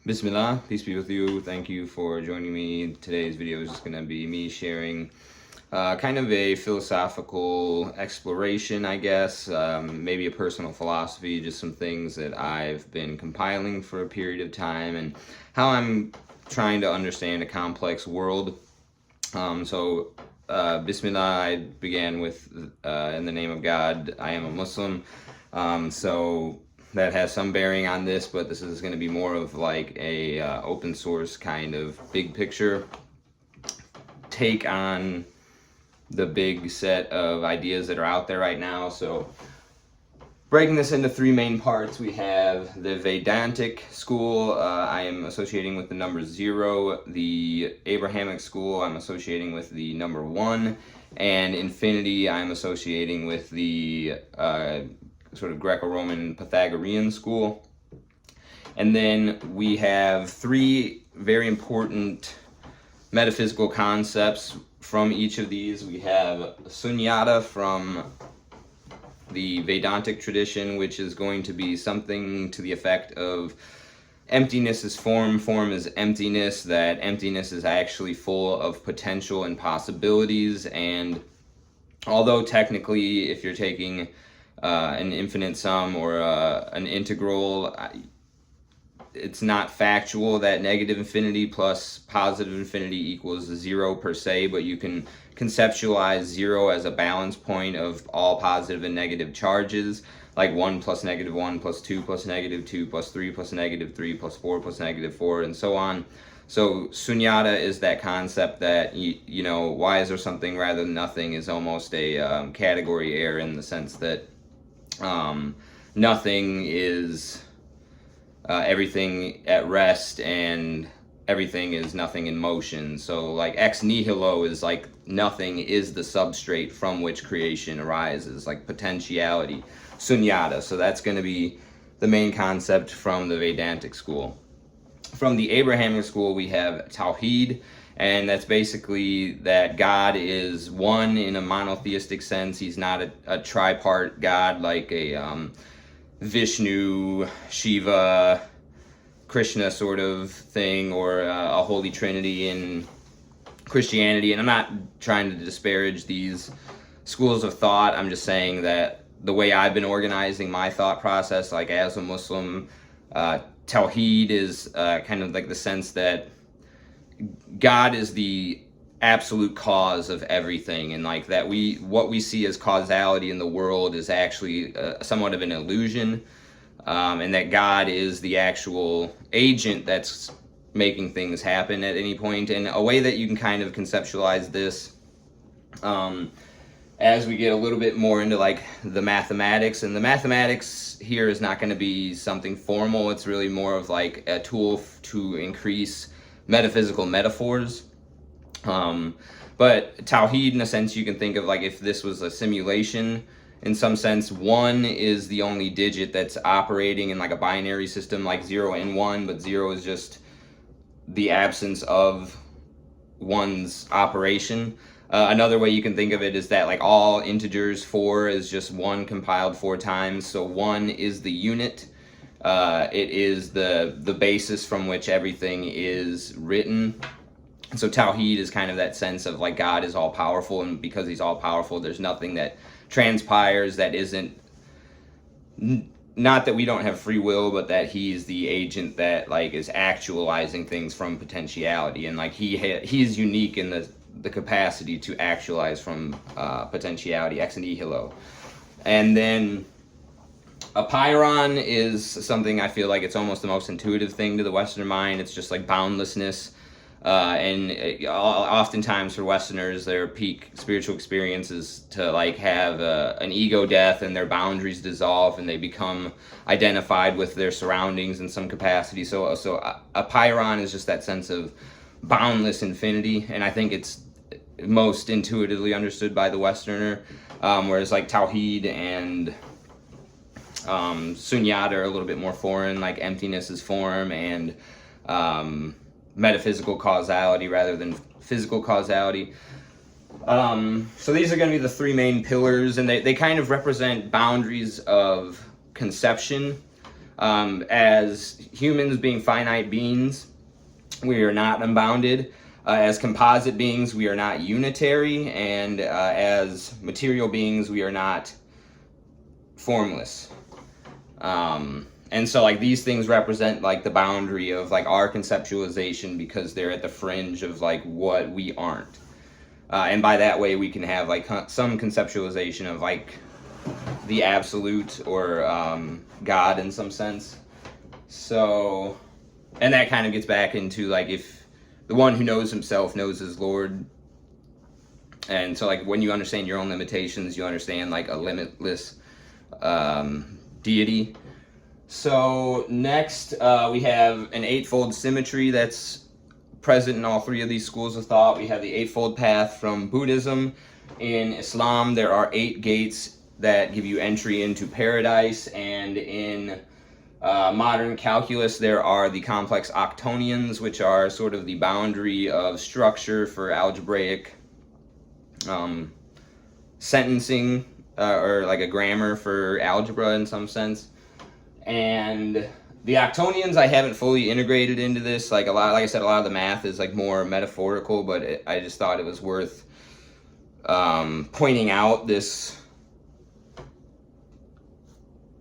Bismillah, peace be with you. Thank you for joining me. Today's video is just going to be me sharing kind of a philosophical exploration, I guess, maybe a personal philosophy, just some things that I've been compiling for a period of time and how I'm trying to understand a complex world. Bismillah, I began with in the name of God. I am a Muslim, so that has some bearing on this, but this is going to be more of like a open source kind of big picture take on the big set of ideas that are out there right now. So breaking this into three main parts, we have the Vedantic school. I am associating with the number 0. The Abrahamic school, I'm associating with the number 1. And infinity, I'm associating with the sort of Greco-Roman Pythagorean school. And then we have 3 very important metaphysical concepts from each of these. We have Sunyata from the Vedantic tradition, which is going to be something to the effect of emptiness is form, form is emptiness, that emptiness is actually full of potential and possibilities. And although technically, if you're taking an infinite sum or an integral, it's not factual that negative infinity plus positive infinity equals 0 per se, but you can conceptualize 0 as a balance point of all positive and negative charges, like 1 plus negative 1 plus 2 plus negative 2 plus 3 plus negative 3 plus 4 plus negative 4 and so on. So Sunyata is that concept that, you know, why is there something rather than nothing is almost a category error in the sense that nothing is everything at rest and everything is nothing in motion. So like ex nihilo is like nothing is the substrate from which creation arises, like potentiality, sunyata. So that's going to be the main concept from the Vedantic school. From the Abrahamic school, we have Tawheed, and that's basically that God is one in a monotheistic sense. He's not a tripart God like a Vishnu, Shiva, Krishna sort of thing, or a Holy Trinity in Christianity. And I'm not trying to disparage these schools of thought. I'm just saying that the way I've been organizing my thought process, like as a Muslim, Tawheed is kind of like the sense that God is the absolute cause of everything, and like that what we see as causality in the world is actually somewhat of an illusion, and that God is the actual agent that's making things happen at any point. And a way that you can kind of conceptualize this as we get a little bit more into like the mathematics, and the mathematics here is not going to be something formal. It's really more of like a tool to increase metaphysical metaphors. But Tawheed, in a sense, you can think of like if this was a simulation. In some sense, 1 is the only digit that's operating in like a binary system, like 0 and 1, but 0 is just the absence of 1's operation. Another way you can think of it is that like all integers, 4 is just 1 compiled 4 times. So 1 is the unit. It is the basis from which everything is written. So Tawheed is kind of that sense of like God is all powerful, and because he's all powerful, there's nothing that transpires that isn't, not that we don't have free will, but that he's the agent that like is actualizing things from potentiality, and like he's unique in the capacity to actualize from potentiality, ex nihilo. And then Apeiron is something I feel like it's almost the most intuitive thing to the Western mind. It's just like boundlessness. Oftentimes for Westerners, their peak spiritual experience is to like have an ego death and their boundaries dissolve and they become identified with their surroundings in some capacity. So Apeiron is just that sense of boundless infinity, and I think it's most intuitively understood by the Westerner, whereas like Tawheed and Sunyata are a little bit more foreign, like emptiness is form and metaphysical causality rather than physical causality. So these are going to be the 3 main pillars, and they kind of represent boundaries of conception. As humans being finite beings, we are not unbounded. As composite beings, we are not unitary, and as material beings, we are not formless. And so like these things represent like the boundary of like our conceptualization, because they're at the fringe of like what we aren't. And by that way, we can have like some conceptualization of like the absolute or God in some sense. So, and that kind of gets back into like if the one who knows himself knows his Lord. And so like when you understand your own limitations, you understand like a limitless deity. So next we have an eightfold symmetry that's present in all three of these schools of thought. We have the Eightfold Path from Buddhism. In Islam, there are 8 gates that give you entry into paradise, and in modern calculus, there are the complex Octonions, which are sort of the boundary of structure for algebraic sentencing, or like a grammar for algebra in some sense. And the Octonions I haven't fully integrated into this. Like I said, a lot of the math is like more metaphorical, but I just thought it was worth pointing out this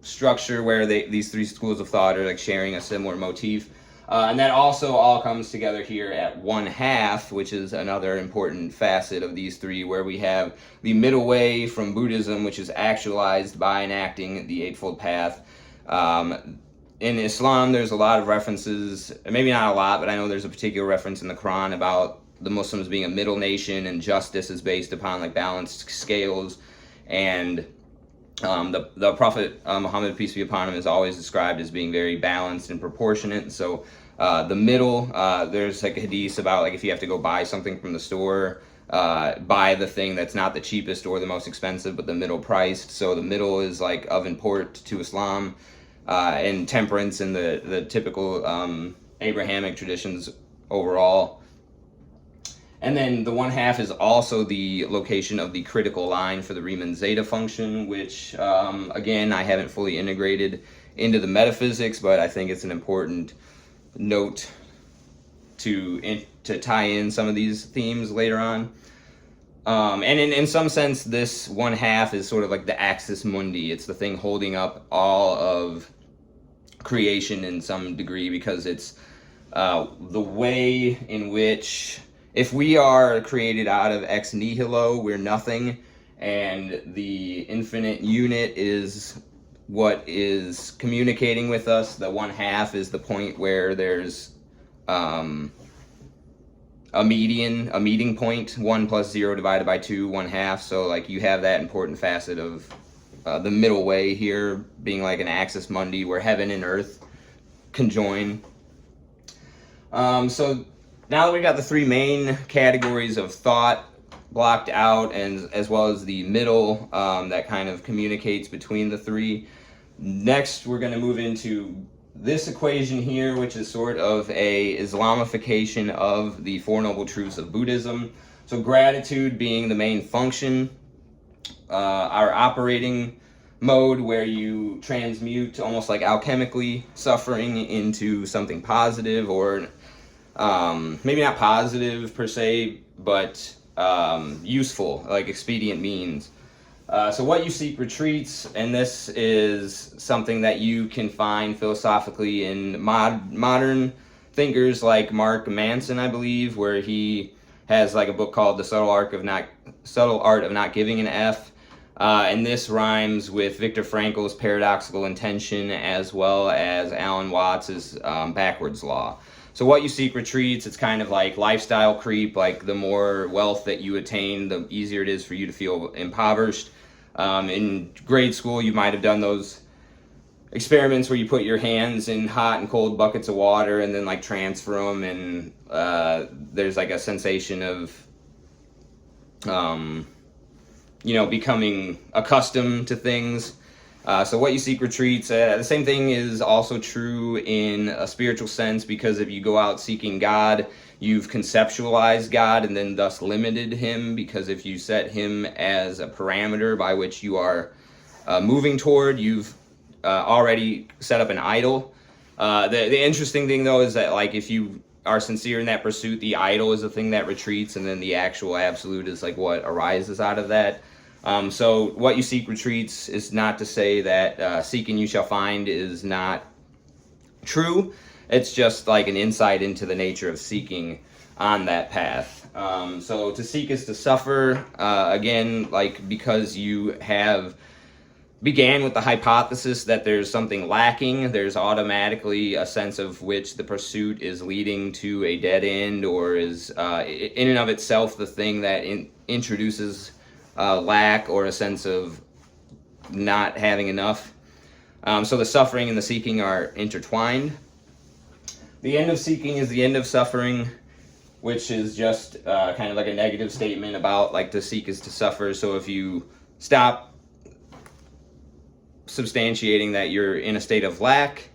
structure where these three schools of thought are like sharing a similar motif. And that also all comes together here at 1/2, which is another important facet of these three, where we have the middle way from Buddhism, which is actualized by enacting the Eightfold Path. In Islam, there's a lot of references, maybe not a lot, but I know there's a particular reference in the Quran about the Muslims being a middle nation, and justice is based upon like balanced scales. And the Prophet Muhammad, peace be upon him, is always described as being very balanced and proportionate. So the middle, there's like a hadith about like if you have to go buy something from the store, buy the thing that's not the cheapest or the most expensive, but the middle priced. So the middle is like of import to Islam, and temperance in the typical Abrahamic traditions overall. And then the 1/2 is also the location of the critical line for the Riemann zeta function, which again I haven't fully integrated into the metaphysics, but I think it's an important note to tie in some of these themes later on. And in some sense, this 1/2 is sort of like the axis mundi. It's the thing holding up all of creation in some degree, because it's the way in which, if we are created out of ex nihilo, we're nothing, and the infinite unit is what is communicating with us. The 1/2 is the point where there's a meeting point, 1 plus 0 divided by 2, 1/2. So like you have that important facet of the middle way here being like an axis mundi where heaven and earth conjoin. So now that we've got the three main categories of thought blocked out, and as well as the middle that kind of communicates between the three, next we're going to move into this equation here, which is sort of a Islamification of the Four Noble Truths of Buddhism. So gratitude being the main function, our operating mode where you transmute almost like alchemically suffering into something positive, or maybe not positive per se, but useful, like expedient means. So what you seek retreats, and this is something that you can find philosophically in modern thinkers like Mark Manson, I believe, where he has like a book called The Subtle Art of Not Giving an F. And this rhymes with Viktor Frankl's paradoxical intention, as well as Alan Watts's backwards law. So what you seek retreats, it's kind of like lifestyle creep. Like the more wealth that you attain, the easier it is for you to feel impoverished. In grade school, you might have done those experiments where you put your hands in hot and cold buckets of water and then like transfer them, and there's like a sensation of becoming accustomed to things. So what you seek retreats, the same thing is also true in a spiritual sense, because if you go out seeking God, you've conceptualized God and then thus limited him, because if you set him as a parameter by which you are moving toward, you've already set up an idol. The interesting thing though is that like if you are sincere in that pursuit, the idol is the thing that retreats, and then the actual absolute is like what arises out of that. So what you seek retreats is not to say that seeking you shall find is not true. It's just like an insight into the nature of seeking on that path. So to seek is to suffer, again, like because you have began with the hypothesis that there's something lacking, there's automatically a sense of which the pursuit is leading to a dead end, or is in and of itself the thing that introduces lack or a sense of not having enough. So the suffering and the seeking are intertwined. The end of seeking is the end of suffering, which is just kind of like a negative statement about like to seek is to suffer. So if you stop substantiating that you're in a state of lack,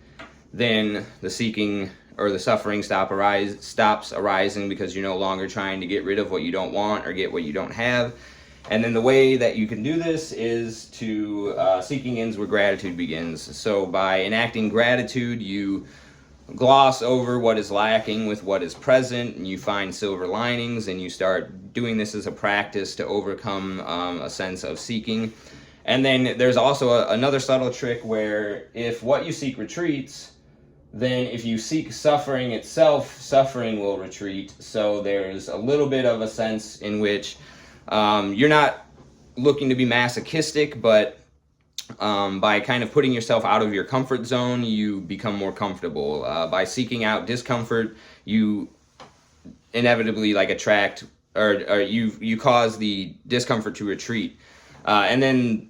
then the seeking or the suffering stops arising because you're no longer trying to get rid of what you don't want or get what you don't have. And then the way that you can do this is to seeking ends where gratitude begins. So by enacting gratitude, you gloss over what is lacking with what is present, and you find silver linings, and you start doing this as a practice to overcome a sense of seeking. And then there's also another subtle trick where if what you seek retreats, then if you seek suffering itself, suffering will retreat. So there's a little bit of a sense in which you're not looking to be masochistic, but by kind of putting yourself out of your comfort zone, you become more comfortable. By seeking out discomfort, you inevitably like attract or you cause the discomfort to retreat. And then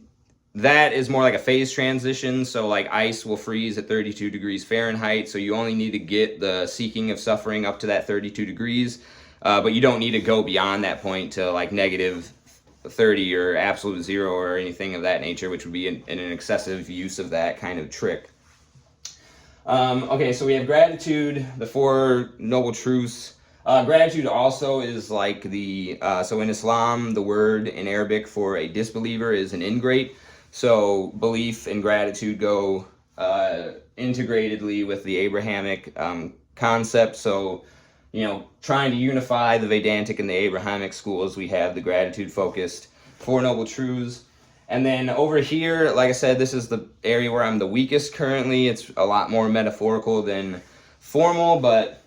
that is more like a phase transition. So like ice will freeze at 32 degrees Fahrenheit. So you only need to get the seeking of suffering up to that 32 degrees. But you don't need to go beyond that point to like negative 30 or absolute zero or anything of that nature, which would be an excessive use of that kind of trick. Okay, so we have gratitude, the Four Noble Truths. Gratitude also is like so in Islam, the word in Arabic for a disbeliever is an ingrate. So belief and gratitude go integratedly with the Abrahamic concept. So, you know, trying to unify the Vedantic and the Abrahamic schools, we have the gratitude-focused Four Noble Truths. And then over here, like I said, this is the area where I'm the weakest currently. It's a lot more metaphorical than formal, but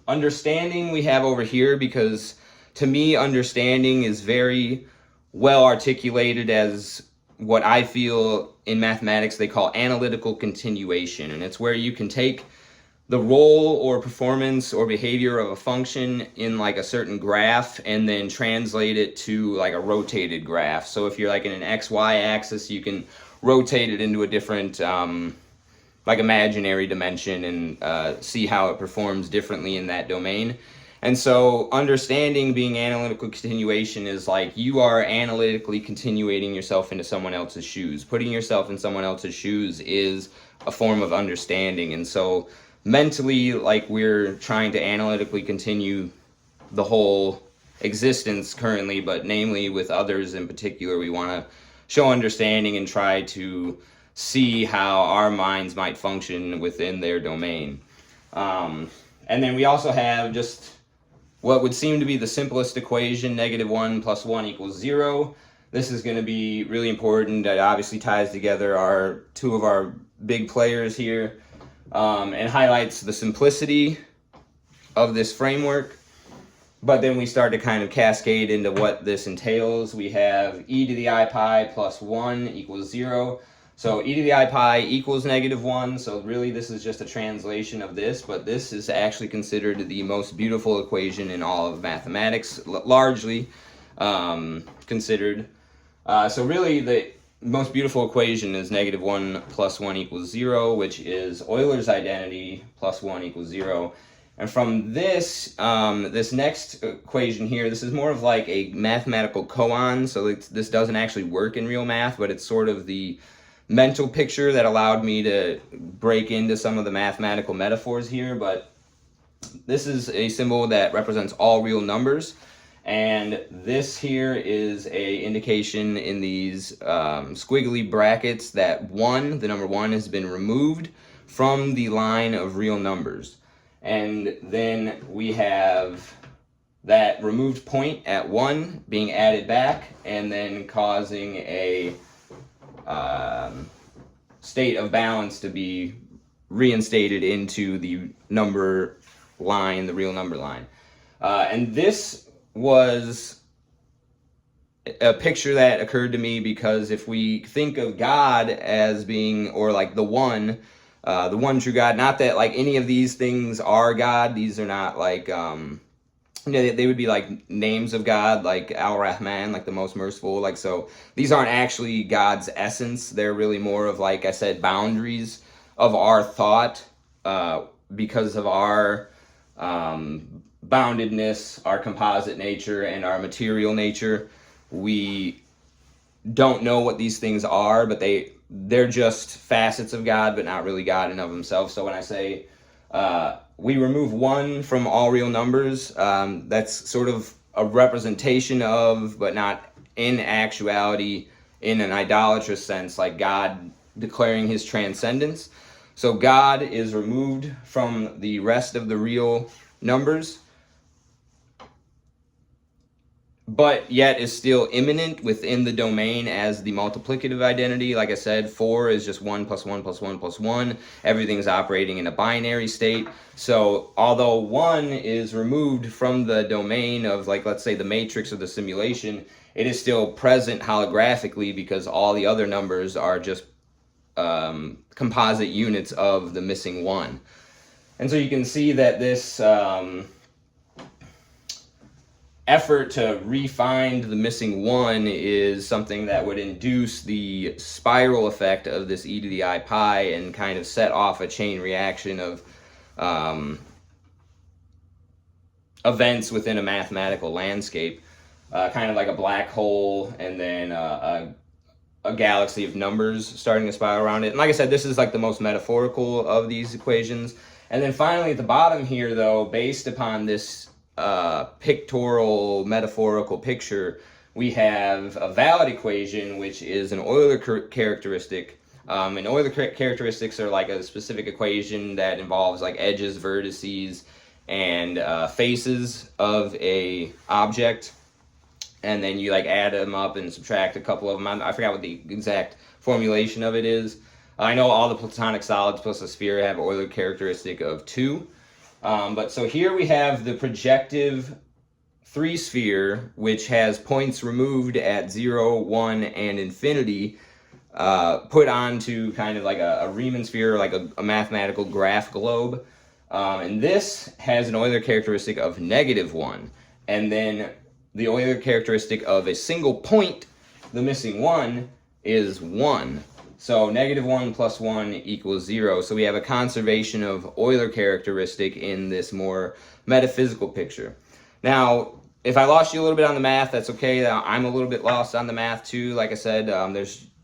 understanding we have over here, because to me, understanding is very well articulated as what I feel in mathematics they call analytical continuation. And it's where you can take the role or performance or behavior of a function in like a certain graph and then translate it to like a rotated graph. So if you're like in an XY axis, you can rotate it into a different like imaginary dimension and see how it performs differently in that domain. And so understanding being analytical continuation is like you are analytically continuating yourself into someone else's shoes. Putting yourself in someone else's shoes is a form of understanding. And so mentally, like we're trying to analytically continue the whole existence currently, but namely with others in particular, we want to show understanding and try to see how our minds might function within their domain. And then we also have just what would seem to be the simplest equation, -1 + 1 = 0. This is going to be really important. It obviously ties together two of our big players here and highlights the simplicity of this framework. But then we start to kind of cascade into what this entails. We have e to the I pi + 1 = 0. So e to the I pi equals -1, so really this is just a translation of this, but this is actually considered the most beautiful equation in all of mathematics, largely considered. So really the most beautiful equation is -1 + 1 = 0, which is Euler's identity + 1 = 0. And from this, this next equation here, this is more of like a mathematical koan, so this doesn't actually work in real math, but it's sort of the mental picture that allowed me to break into some of the mathematical metaphors here. But this is a symbol that represents all real numbers, And this here is a indication in these squiggly brackets that the number 1 has been removed from the line of real numbers. And then we have that removed point at 1 being added back and then causing a state of balance to be reinstated into the number line, the real number line. And this was a picture that occurred to me because if we think of God as being, or like the one true God, not that like any of these things are God, these are not like, they would be like names of God, like Al-Rahman, like the most merciful, like, so these aren't actually God's essence. They're really more of, like I said, boundaries of our thought, because of our boundedness, our composite nature, and our material nature. We don't know what these things are, but they're just facets of God, but not really God in of themselves. So when I say we remove 1 from all real numbers, that's sort of a representation of, but not in actuality, in an idolatrous sense, like God declaring his transcendence. So God is removed from the rest of the real numbers, but yet is still immanent within the domain as the multiplicative identity. Like I said, 4 is just 1 plus 1 plus 1 plus 1. Everything's operating in a binary state. So although 1 is removed from the domain of, like, let's say the matrix or the simulation, it is still present holographically because all the other numbers are just composite units of the missing 1. And so you can see that this effort to re-find the missing 1 is something that would induce the spiral effect of this e to the I pi and kind of set off a chain reaction of events within a mathematical landscape, kind of like a black hole and then a galaxy of numbers starting to spiral around it. And like I said, this is like the most metaphorical of these equations. And then finally at the bottom here, though, based upon this pictorial, metaphorical picture, we have a valid equation, which is an Euler characteristic. And Euler characteristics are like a specific equation that involves like edges, vertices, and faces of a object. And then you like add them up and subtract a couple of them. I forgot what the exact formulation of it is. I know all the platonic solids plus a sphere have Euler characteristic of 2. But so here we have the projective 3-sphere, which has points removed at 0, 1, and infinity, put onto kind of like a Riemann sphere, like a mathematical graph globe. And this has an Euler characteristic of -1. And then the Euler characteristic of a single point, the missing 1, is 1. So -1 plus 1 equals 0. So we have a conservation of Euler characteristic in this more metaphysical picture. Now, if I lost you a little bit on the math, that's okay. I'm a little bit lost on the math too. Like I said,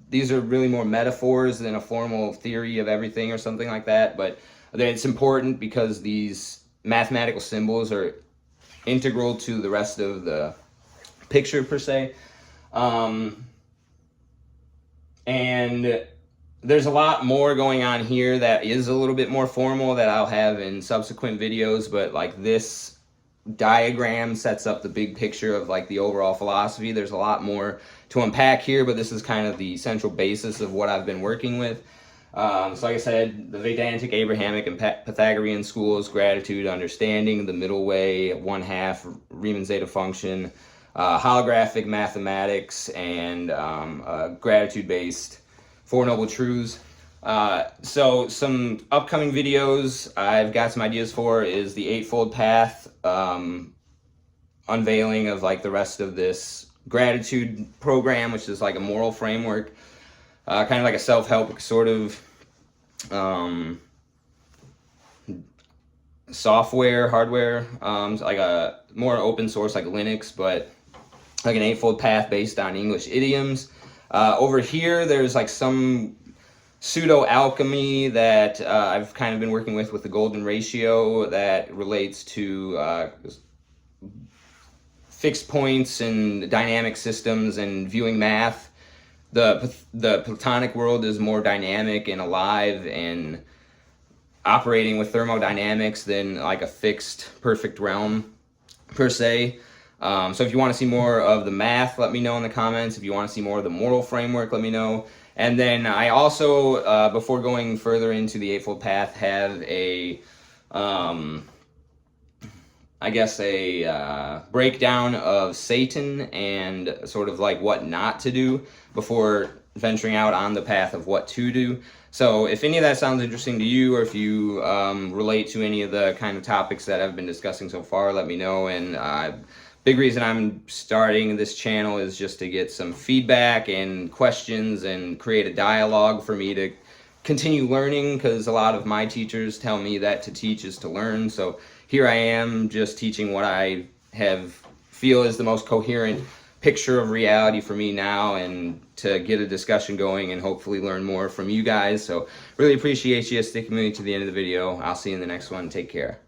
these are really more metaphors than a formal theory of everything or something like that. But it's important because these mathematical symbols are integral to the rest of the picture per se. And there's a lot more going on here that is a little bit more formal that I'll have in subsequent videos, but like this diagram sets up the big picture of like the overall philosophy. There's a lot more to unpack here, but this is kind of the central basis of what I've been working with. So like I said, the Vedantic, Abrahamic, and Pythagorean schools, gratitude, understanding, the middle way, 1/2, Riemann zeta function, holographic mathematics, and gratitude-based Four Noble Truths. So some upcoming videos I've got some ideas for is the Eightfold Path, unveiling of like the rest of this gratitude program, which is like a moral framework, kind of like a self-help sort of software, hardware, like a more open source like Linux, but like an Eightfold Path based on English idioms. Over here, there's like some pseudo alchemy that I've kind of been working with the golden ratio that relates to fixed points and dynamic systems and viewing math. The Platonic world is more dynamic and alive and operating with thermodynamics than like a fixed perfect realm per se. So if you want to see more of the math, let me know in the comments. If you want to see more of the moral framework, let me know. And then I also, before going further into the Eightfold Path, have a I guess a breakdown of Satan and sort of like what not to do before venturing out on the path of what to do. So if any of that sounds interesting to you, or if you relate to any of the kind of topics that I've been discussing so far, let me know. And big reason I'm starting this channel is just to get some feedback and questions and create a dialogue for me to continue learning, because a lot of my teachers tell me that to teach is to learn. So here I am just teaching what I feel is the most coherent picture of reality for me now, and to get a discussion going and hopefully learn more from you guys. So really appreciate you sticking with me to the end of the video. I'll see you in the next one. Take care.